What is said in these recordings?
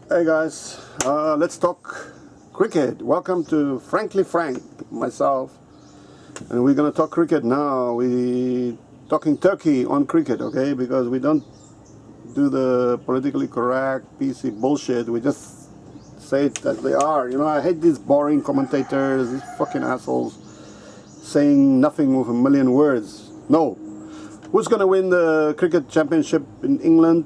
Hey guys, let's talk cricket. Welcome to Frankly Frank, myself, and we're gonna talk cricket now. We talking Turkey on cricket, okay? Because we don't do the politically correct PC bullshit. We just say it as they are. You know, I hate these boring commentators, these fucking assholes, saying nothing with a million words. No, who's gonna win the cricket championship in England?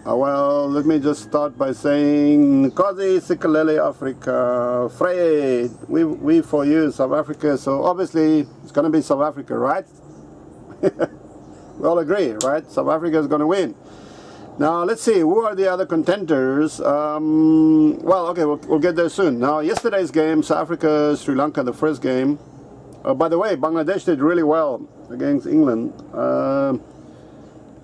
Well, let me just start by saying Kosi Sikalele Africa, Fred, we for you, South Africa, so obviously it's going to be South Africa, right? We all agree, right? South Africa is going to win. Now, let's see, who are the other contenders? Well, okay, we'll get there soon. Now, yesterday's game, South Africa, Sri Lanka, the first game. By the way, Bangladesh did really well against England.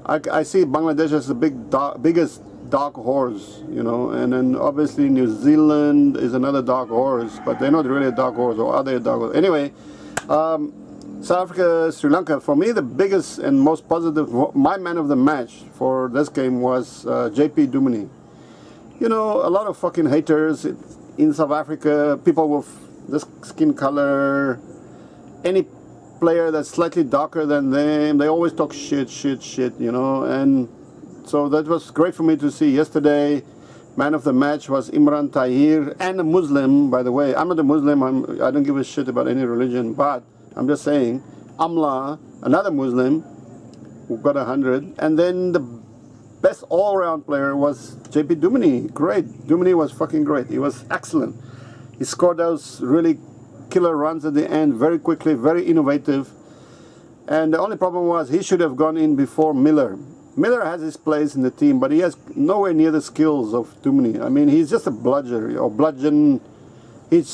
I see Bangladesh as the biggest dark horse, you know, and then obviously New Zealand is another dark horse, but they're not really a dark horse, or are they a dark horse? Anyway, South Africa, Sri Lanka, for me the biggest and most positive, my man of the match for this game was JP Duminy. You know, a lot of fucking haters in South Africa, people with this skin color, any player that's slightly darker than them, they always talk shit, you know, and so that was great for me to see yesterday. Man of the match was Imran Tahir, and a Muslim, by the way. I'm not a Muslim, I don't give a shit about any religion, but I'm just saying, Amla, another Muslim, who got 100, and then the best all-round player was JP Duminy. Great, Duminy was fucking great, he was excellent. He scored those really killer runs at the end very quickly, very innovative, and the only problem was he should have gone in before Miller. Miller has his place in the team, but he has nowhere near the skills of Duminy. I mean, he's just a bludger or bludgeon. He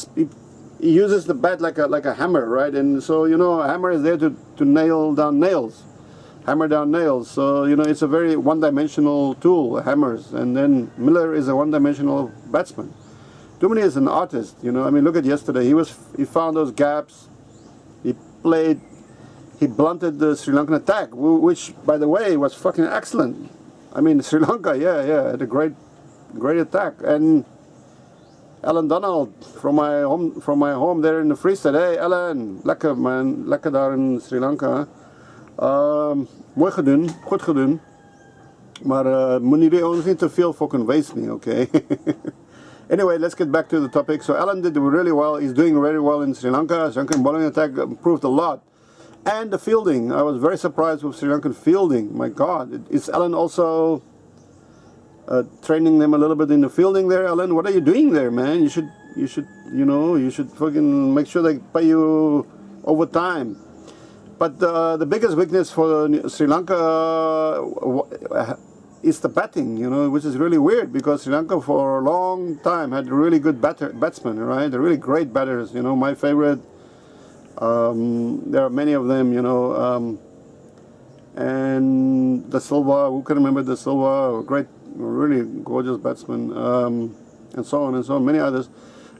uses the bat like a hammer, right? And so, you know, a hammer is there to nail down nails, hammer down nails. So, you know, it's a very one-dimensional tool, hammers. And then Miller is a one-dimensional batsman. Duminy is an artist, you know. I mean, look at yesterday. He found those gaps. He played. He blunted the Sri Lankan attack, which, by the way, was fucking excellent. I mean, Sri Lanka, yeah, had a great attack. And Alan Donald from my home there in the Free State. Hey, Alan, lekker man, lekker daar in Sri Lanka. Mooi gedaan, goed gedaan. Maar moet jullie ons niet te veel fucking wees nie, okay? Anyway, let's get back to the topic. So Alan did really well. He's doing very well in Sri Lanka. Sri Lankan bowling attack improved a lot. And the fielding. I was very surprised with Sri Lankan fielding. My God. Is Alan also training them a little bit in the fielding there? Alan, what are you doing there, man? You should fucking make sure they pay you over time. But the biggest weakness for Sri Lanka is the batting, you know, which is really weird because Sri Lanka for a long time had really good batsmen, right? They're really great batters, you know. My favorite, there are many of them, you know, and De Silva, who can remember De Silva, great, really gorgeous batsman, and so on, many others.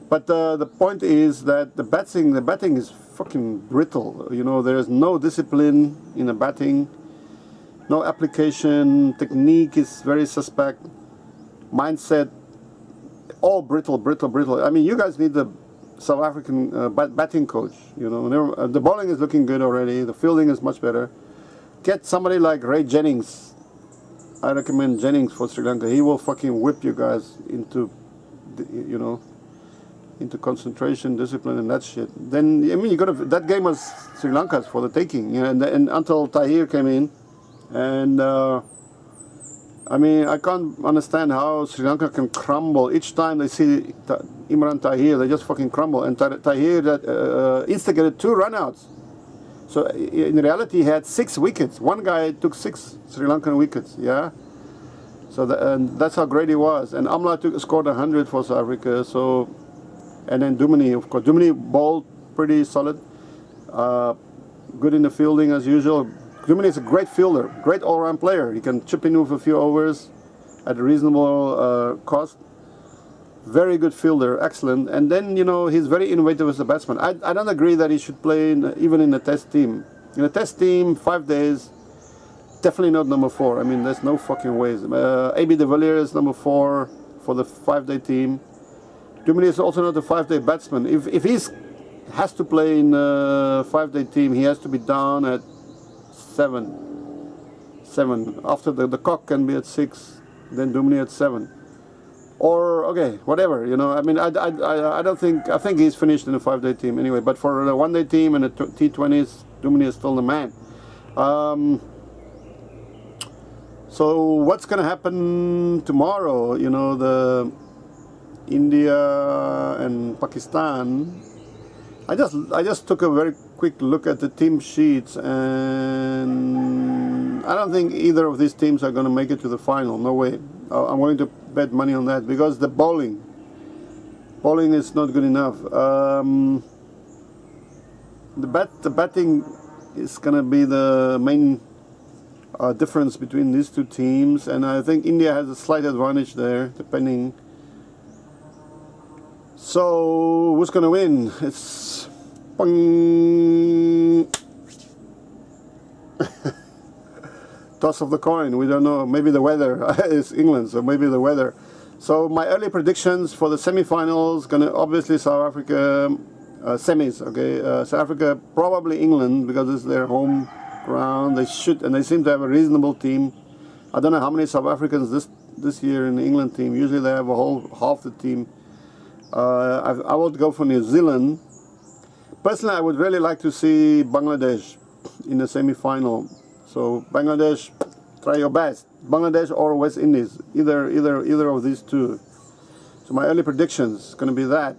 But the point is that the batting is fucking brittle, you know. There is no discipline in the batting. No application, technique is very suspect, mindset, all brittle. I mean, you guys need the South African batting coach, you know. The bowling is looking good already, the fielding is much better. Get somebody like Ray Jennings. I recommend Jennings for Sri Lanka. He will fucking whip you guys into, you know, into concentration, discipline, and that shit. Then, I mean, that game was Sri Lanka's for the taking, you know, and until Tahir came in. And I mean, I can't understand how Sri Lanka can crumble. Each time they see Imran Tahir, they just fucking crumble. And Tahir instigated 2 runouts. So in reality, he had 6 wickets. One guy took 6 Sri Lankan wickets, yeah? So and that's how great he was. And Amla scored 100 for South Africa. So, and then Duminy, of course. Duminy bowled pretty solid. Good in the fielding as usual. Duminy is a great fielder, great all-round player. He can chip in with a few overs at a reasonable cost. Very good fielder, excellent. And then, you know, he's very innovative as a batsman. I don't agree that he should play even in a test team. In a test team, 5 days, definitely not number 4. I mean, there's no fucking ways. AB de Villiers is number 4, for the 5-day team. Duminy is also not a 5-day batsman. If he has to play in a 5-day team, he has to be down at 7. After the cock can be at 6, then Duminy at 7. Or okay, whatever, you know. I mean, I don't think, I think he's finished in a 5-day team anyway. But for a 1-day team and a T20s, Duminy is still the man. So what's going to happen tomorrow? You know, the India and Pakistan. I just took a very quick look at the team sheets, and I don't think either of these teams are going to make it to the final. No way. I'm going to bet money on that because the bowling is not good enough. The batting is going to be the main difference between these two teams, and I think India has a slight advantage there, depending. So who's going to win? It's toss of the coin. We don't know. Maybe the weather. It's England, so maybe the weather. So my early predictions for the semi-finals, gonna obviously South Africa semis. Okay, South Africa, probably England because it's their home ground. They should, and they seem to have a reasonable team. I don't know how many South Africans this year in the England team. Usually they have a whole half the team. I would go for New Zealand. Personally, I would really like to see Bangladesh in the semi-final. So Bangladesh, try your best. Bangladesh or West Indies, either of these two. So my early predictions going to be that.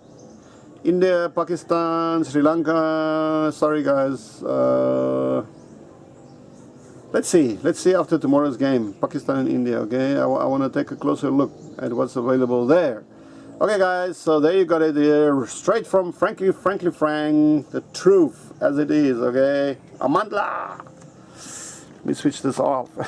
India, Pakistan, Sri Lanka. Sorry guys. Let's see after tomorrow's game, Pakistan and India. Okay, I want to take a closer look at what's available there. Okay guys, so there you got it here, straight from Frankly Frank, the truth as it is, okay? Amandla! Let me switch this off.